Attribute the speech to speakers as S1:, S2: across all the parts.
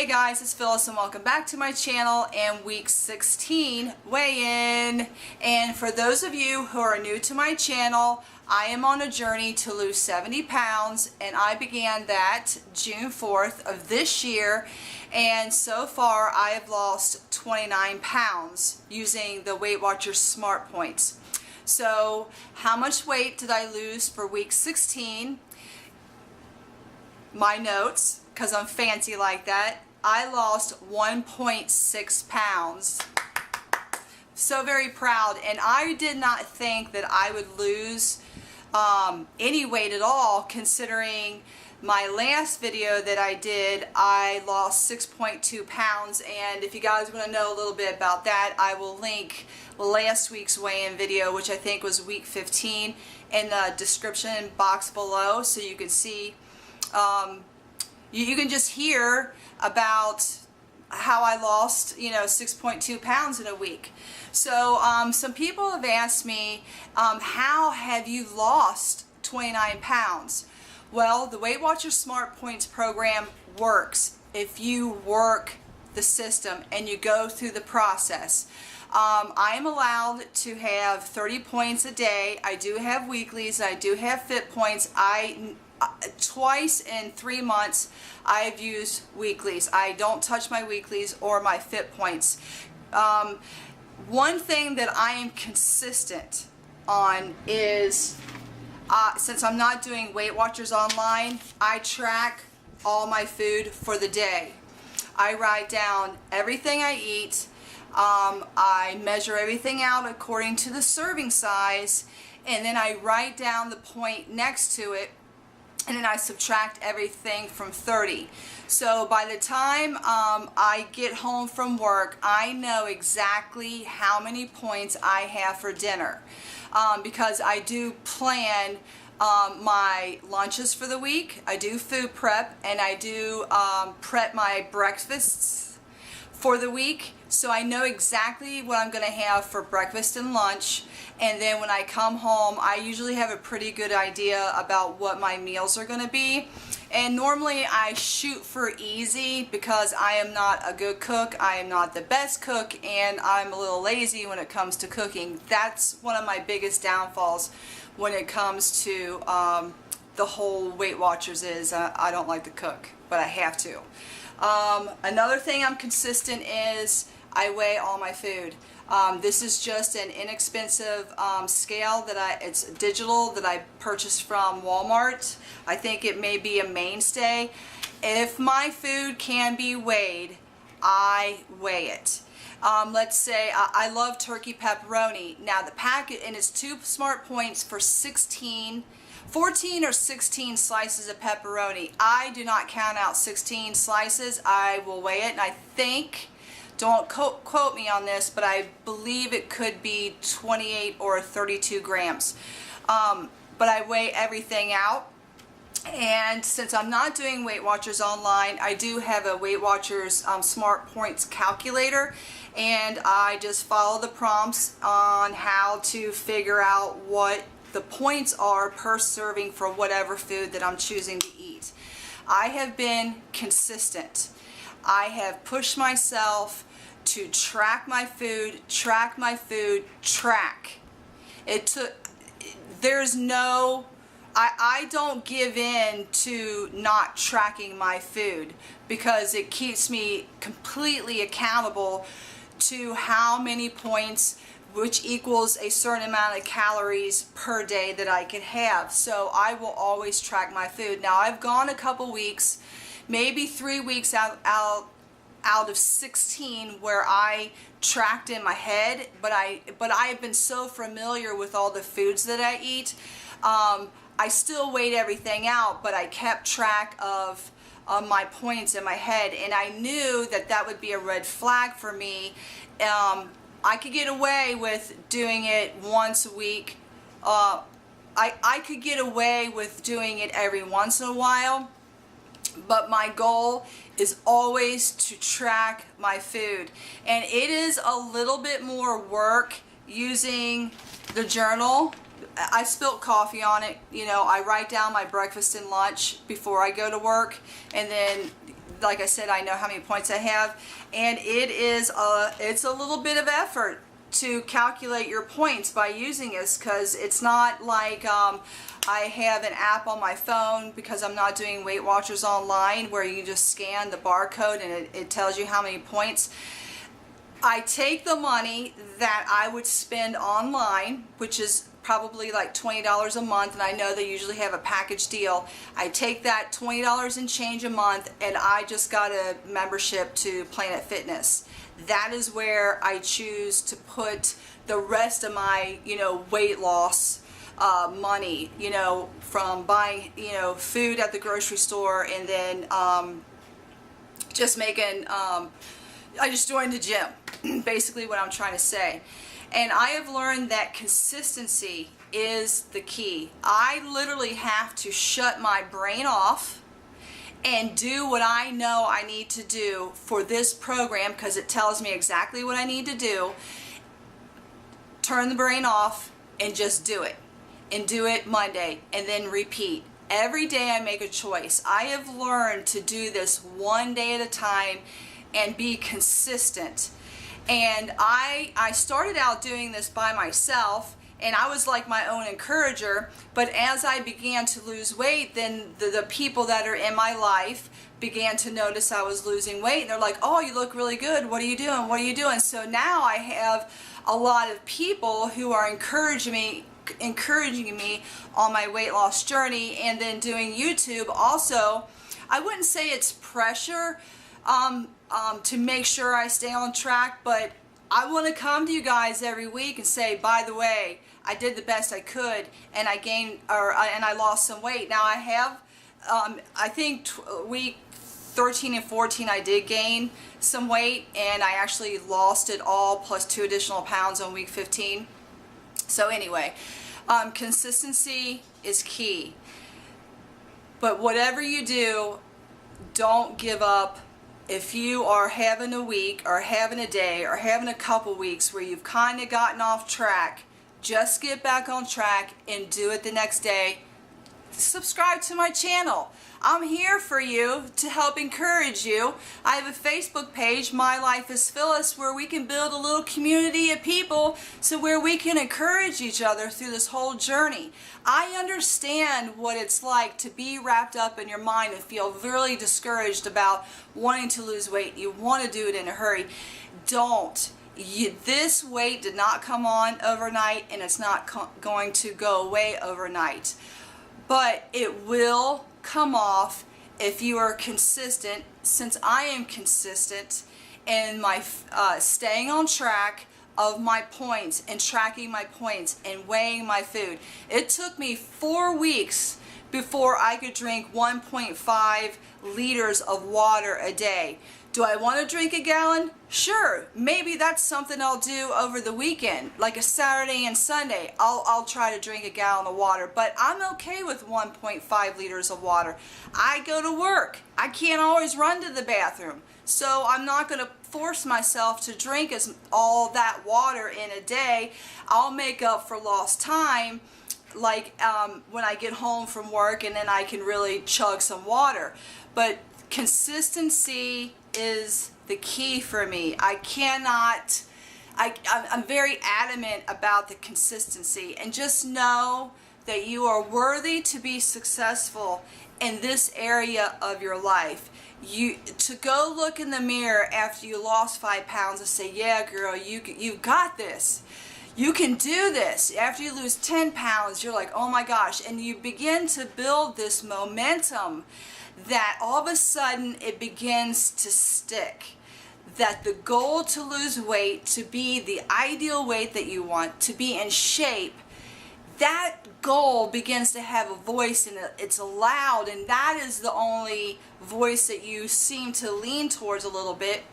S1: Hey guys, it's Phyllis and welcome back to my channel and week 16 weigh-in. And for those of you who are new to my channel, I am on a journey to lose 70 pounds and I began that June 4th of this year, and so far I have lost 29 pounds using the Weight Watchers Smart Points. So how much weight did I lose for week 16? My notes, because I'm fancy like that, I lost 1.6 pounds. So very proud, and I did not think that I would lose any weight at all, considering my last video that I did, I lost 6.2 pounds, and if you guys want to know a little bit about that, I will link last week's weigh-in video, which I think was week 15, in the description box below, so you can see you can just hear about how I lost, 6.2 pounds in a week. So some people have asked me, how have you lost 29 pounds? Well, the Weight Watchers Smart Points program works if you work the system and you go through the process. I am allowed to have 30 points a day. I do have weeklies. I do have fit points. Twice in 3 months I've used weeklies. I don't touch my weeklies or my fit points. One thing that I am consistent on is since I'm not doing Weight Watchers online, I track all my food for the day. I write down everything I eat. I measure everything out according to the serving size, and then I write down the point next to it, and then I subtract everything from 30. So by the time I get home from work, I know exactly how many points I have for dinner, because I do plan my lunches for the week. I do food prep, and I do prep my breakfasts for the week, so I know exactly what I'm going to have for breakfast and lunch. And then when I come home, I usually have a pretty good idea about what my meals are going to be. And normally I shoot for easy because I am not a good cook, I am not the best cook, and I'm a little lazy when it comes to cooking. That's one of my biggest downfalls when it comes to the whole Weight Watchers is I don't like to cook, but I have to. Another thing I'm consistent is I weigh all my food. This is just an inexpensive scale that it's digital that I purchased from Walmart. I think it may be a mainstay. If my food can be weighed, I weigh it. Let's say I love turkey pepperoni. Now the packet, and it's 2 smart points for 14 or 16 slices of pepperoni. I do not count out 16 slices. I will weigh it, and I think, don't quote me on this, but I believe it could be 28 or 32 grams. But I weigh everything out. And since I'm not doing Weight Watchers online, I do have a Weight Watchers Smart Points calculator, and I just follow the prompts on how to figure out what the points are per serving for whatever food that I'm choosing to eat. I have been consistent. I have pushed myself to track my food, track. I don't give in to not tracking my food because it keeps me completely accountable to how many points, which equals a certain amount of calories per day that I can have. So I will always track my food. Now I've gone a couple weeks, maybe 3 weeks out of 16 where I tracked in my head, but I have been so familiar with all the foods that I eat. I still weighed everything out, but I kept track of my points in my head, and I knew that that would be a red flag for me. I could get away with doing it once a week. I could get away with doing it every once in a while, but my goal is always to track my food. And it is a little bit more work using the journal. I spilt coffee on it. I write down my breakfast and lunch before I go to work, and then like I said, I know how many points I have, and it's a little bit of effort to calculate your points by using this, because it's not like I have an app on my phone, because I'm not doing Weight Watchers online where you just scan the barcode and it tells you how many points. I take the money that I would spend online, which is probably like $20 a month, and I know they usually have a package deal. I take that $20 and change a month, and I just got a membership to Planet Fitness. That is where I choose to put the rest of my, weight loss money, from buying, food at the grocery store, and then just making, I just joined the gym, basically what I'm trying to say. And I have learned that consistency is the key. I literally have to shut my brain off and do what I know I need to do for this program, because it tells me exactly what I need to do. Turn the brain off and just do it. And do it Monday, and then repeat. Every day I make a choice. I have learned to do this one day at a time and be consistent. And I started out doing this by myself, and I was like my own encourager, but as I began to lose weight, then the people that are in my life began to notice I was losing weight, and they're like, oh, you look really good, what are you doing, what are you doing? So now I have a lot of people who are encouraging me on my weight loss journey. And then doing YouTube also, I wouldn't say it's pressure to make sure I stay on track, but I want to come to you guys every week and say, by the way, I did the best I could, and I gained, and I lost some weight. Now I have, I think week 13 and 14 I did gain some weight, and I actually lost it all plus 2 additional pounds on week 15. So anyway, consistency is key. But whatever you do, don't give up. If you are having a week or having a day or having a couple weeks where you've kind of gotten off track, just get back on track and do it the next day. Subscribe to my channel. I'm here for you to help encourage you. I have a Facebook page, My Life is Phyllis, where we can build a little community of people, so where we can encourage each other through this whole journey. I understand what it's like to be wrapped up in your mind and feel really discouraged about wanting to lose weight. You want to do it in a hurry. Don't. This weight did not come on overnight, and it's not going to go away overnight. But it will come off if you are consistent, since I am consistent in my staying on track of my points and tracking my points and weighing my food. It took me 4 weeks before I could drink 1.5 liters of water a day. Do I want to drink a gallon? Sure, maybe that's something I'll do over the weekend, like a Saturday and Sunday. I'll try to drink a gallon of water, but I'm okay with 1.5 liters of water. I go to work. I can't always run to the bathroom, so I'm not going to force myself to drink all that water in a day. I'll make up for lost time, like when I get home from work, and then I can really chug some water. But consistency is the key for me. I'm very adamant about the consistency, and just know that you are worthy to be successful in this area of your life. To go look in the mirror after you lost 5 pounds and say, yeah girl, you got this. You can do this. After you lose 10 pounds, you're like, oh my gosh, and you begin to build this momentum that all of a sudden it begins to stick. That the goal to lose weight, to be the ideal weight that you want, to be in shape, that goal begins to have a voice, and it's loud, and that is the only voice that you seem to lean towards a little bit.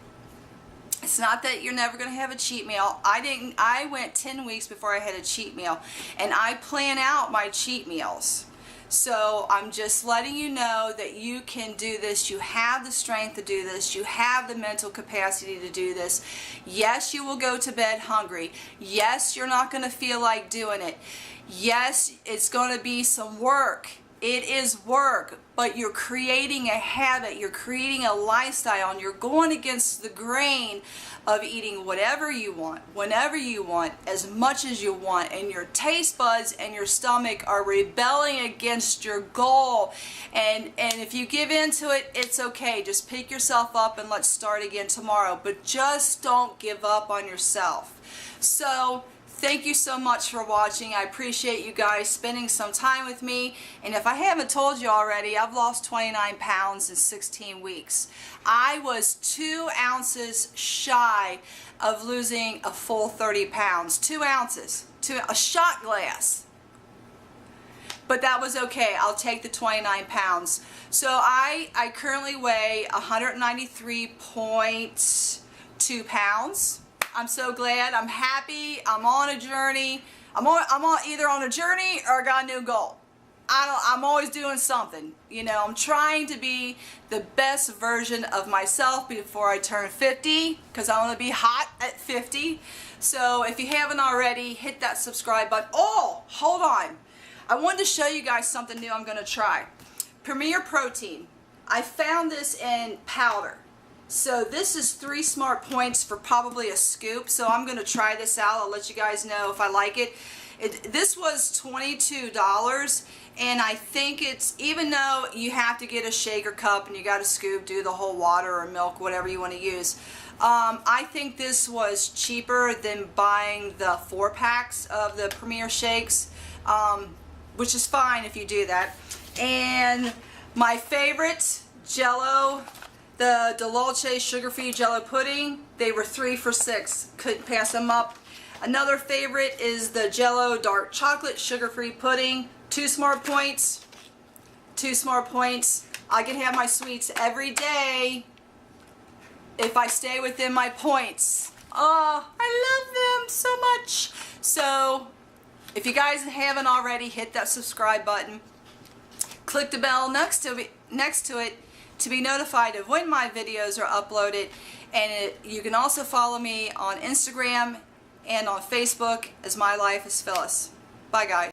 S1: It's not that you're never going to have a cheat meal. I went 10 weeks before I had a cheat meal, and I plan out my cheat meals. So I'm just letting you know that you can do this. You have the strength to do this. You have the mental capacity to do this. Yes, you will go to bed hungry. Yes, you're not going to feel like doing it. Yes, it's going to be some work It is work, but you're creating a habit, you're creating a lifestyle, and you're going against the grain of eating whatever you want, whenever you want, as much as you want, and your taste buds and your stomach are rebelling against your goal. And if you give in to it, it's okay. Just pick yourself up and let's start again tomorrow. But just don't give up on yourself. So thank you so much for watching. I appreciate you guys spending some time with me. And if I haven't told you already, I've lost 29 pounds in 16 weeks. I was 2 ounces shy of losing a full 30 pounds. 2 ounces. A shot glass. But that was okay. I'll take the 29 pounds. So I currently weigh 193.2 pounds. I'm so glad. I'm happy. I'm on a journey. I'm either on a journey or I got a new goal. I'm always doing something. You know, I'm trying to be the best version of myself before I turn 50, because I want to be hot at 50. So if you haven't already, hit that subscribe button. Oh, hold on. I wanted to show you guys something new I'm going to try. Premier Protein. I found this in powder. So this is 3 smart points for probably a scoop. So I'm going to try this out. I'll let you guys know if I like it. This was $22, and I think it's, even though you have to get a shaker cup and you got to scoop, do the whole water or milk, whatever you want to use. I think this was cheaper than buying the 4-packs of the Premier shakes, which is fine if you do that. And my favorite, Jello, the Dolce sugar-free Jello pudding, they were 3 for $6. Couldn't pass them up. Another favorite is the Jello dark chocolate sugar-free pudding. 2 smart points. 2 smart points. I can have my sweets every day if I stay within my points. Oh, I love them so much. So if you guys haven't already, hit that subscribe button. Click the bell next to it to be notified of when my videos are uploaded. And you can also follow me on Instagram and on Facebook as My Life is Phyllis. Bye guys.